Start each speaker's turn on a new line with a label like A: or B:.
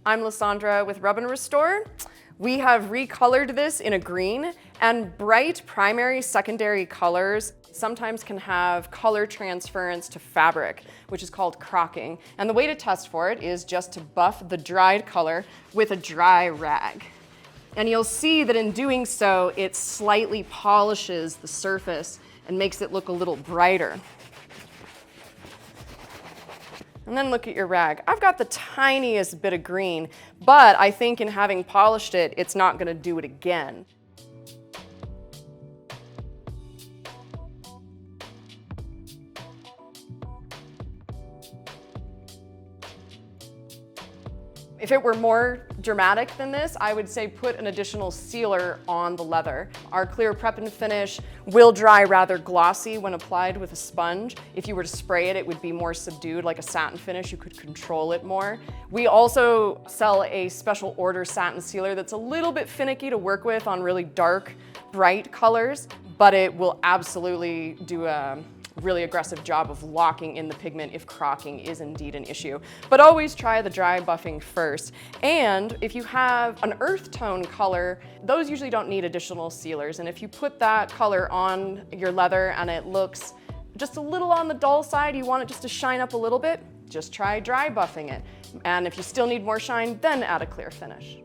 A: I'm Lysandra with Rub and Restore. We have recolored this in a green, and bright primary, secondary colors sometimes can have color transference to fabric, which is called crocking. And the way to test for it is just to buff the dried color with a dry rag. And you'll see that in doing so, it slightly polishes the surface and makes it look a little brighter. And then look at your rag. I've got the tiniest bit of green, but I think in having polished it, it's not gonna do it again. If it were more dramatic than this, I would say put an additional sealer on the leather. Our Clear Prep+Finish will dry rather glossy when applied with a sponge. If you were to spray it, it would be more subdued, like a satin finish. You could control it more. We also sell a special order satin sealer that's a little bit finicky to work with on really dark, bright colors, but it will absolutely do a really aggressive job of locking in the pigment if crocking is indeed an issue. But always try the dry buffing first. And if you have an earth tone color, those usually don't need additional sealers. And if you put that color on your leather and it looks just a little on the dull side, you want it just to shine up a little bit, just try dry buffing it. And if you still need more shine, then add a clear finish.